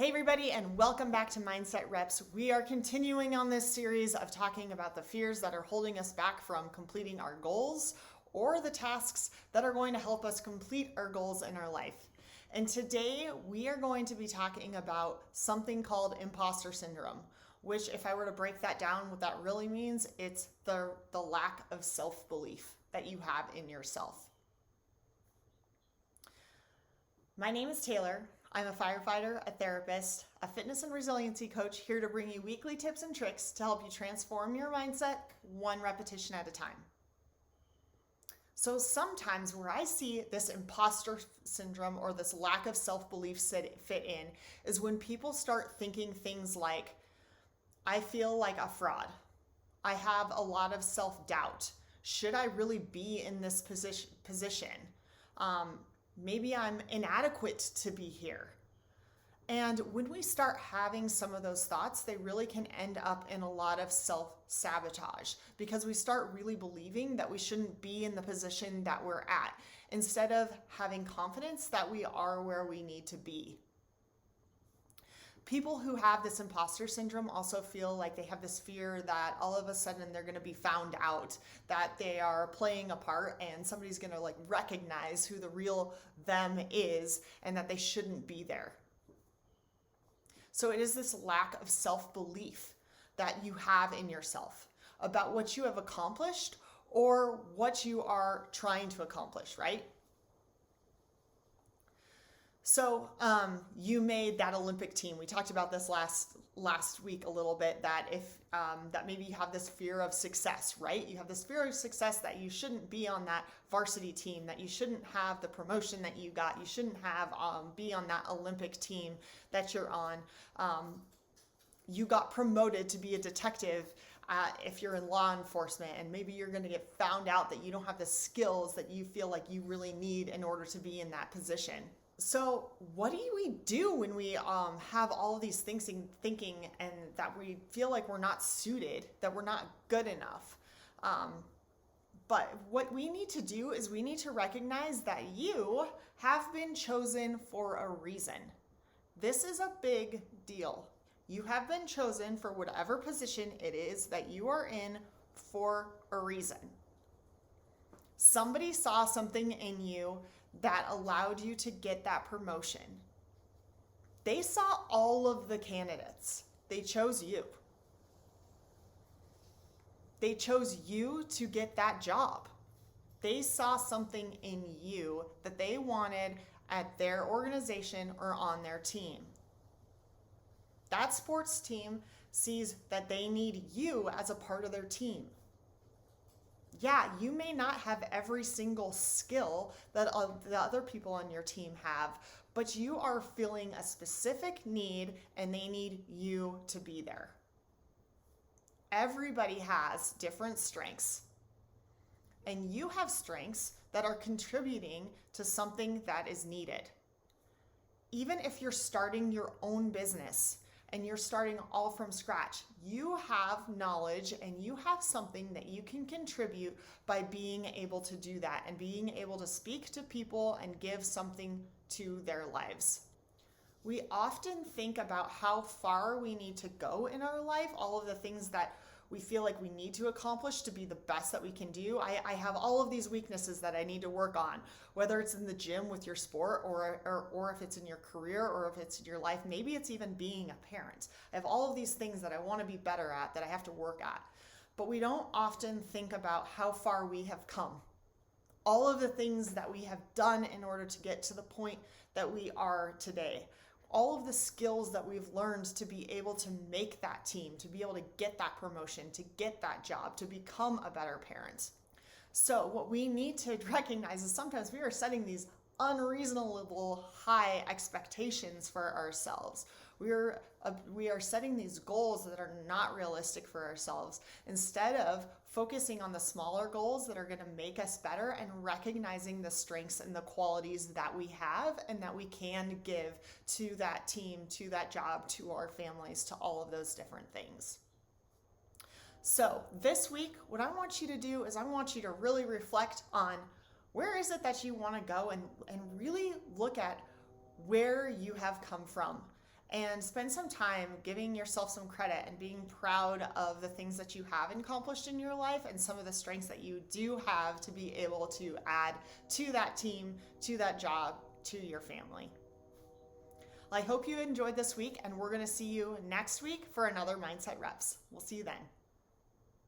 Hey everybody, and welcome back to Mindset Reps. We are continuing on this series of talking about the fears that are holding us back from completing our goals or the tasks that are going to help us complete our goals in our life. And today we are going to be talking about something called imposter syndrome, which if I were to break that down, what that really means, it's the lack of self-belief that you have in yourself. My name is Taylor. I'm a firefighter, a therapist, a fitness and resiliency coach here to bring you weekly tips and tricks to help you transform your mindset one repetition at a time. So sometimes where I see this imposter syndrome or this lack of self-belief fit in is when people start thinking things like, I feel like a fraud. I have a lot of self-doubt. Should I really be in this position? Maybe I'm inadequate to be here. And when we start having some of those thoughts, they really can end up in a lot of self-sabotage because we start really believing that we shouldn't be in the position that we're at instead of having confidence that we are where we need to be. People who have this imposter syndrome also feel like they have this fear that all of a sudden they're going to be found out, that they are playing a part and somebody's going to recognize who the real them is and that they shouldn't be there. So it is this lack of self-belief that you have in yourself about what you have accomplished or what you are trying to accomplish, right? So you made that Olympic team. We talked about this last week a little bit, that if that maybe you have this fear of success, right? You have this fear of success that you shouldn't be on that varsity team, that you shouldn't have the promotion that you got, you shouldn't have be on that Olympic team that you're on. You got promoted to be a detective if you're in law enforcement, and maybe you're going to get found out that you don't have the skills that you feel like you really need in order to be in that position. So what do we do when we have all of these things thinking and that we feel like we're not suited, that we're not good enough? But what we need to do is we need to recognize that you have been chosen for a reason. This is a big deal. You have been chosen for whatever position it is that you are in for a reason. Somebody saw something in you that allowed you to get that promotion. They saw all of the candidates. They chose you. They chose you to get that job. They saw something in you that they wanted at their organization or on their team. That sports team sees that they need you as a part of their team. Yeah, you may not have every single skill that the other people on your team have, but you are filling a specific need and they need you to be there. Everybody has different strengths, and you have strengths that are contributing to something that is needed. Even if you're starting your own business and you're starting all from scratch, you have knowledge and you have something that you can contribute by being able to do that and being able to speak to people and give something to their lives. We often think about how far we need to go in our life, all of the things that we feel like we need to accomplish to be the best that we can do. I have all of these weaknesses that I need to work on, whether it's in the gym with your sport or if it's in your career or if it's in your life. Maybe it's even being a parent. I have all of these things that I want to be better at, that I have to work at. But we don't often think about how far we have come. All of the things that we have done in order to get to the point that we are today. All of the skills that we've learned to be able to make that team, to be able to get that promotion, to get that job, to become a better parent. So what we need to recognize is sometimes we are setting these unreasonable high expectations for ourselves. We are setting these goals that are not realistic for ourselves instead of focusing on the smaller goals that are going to make us better and recognizing the strengths and the qualities that we have and that we can give to that team, to that job, to our families, to all of those different things. So this week, what I want you to do is I want you to really reflect on where is it that you want to go and really look at where you have come from and spend some time giving yourself some credit and being proud of the things that you have accomplished in your life and some of the strengths that you do have to be able to add to that team, to that job, to your family. I hope you enjoyed this week, and we're going to see you next week for another Mindset Reps. We'll see you then.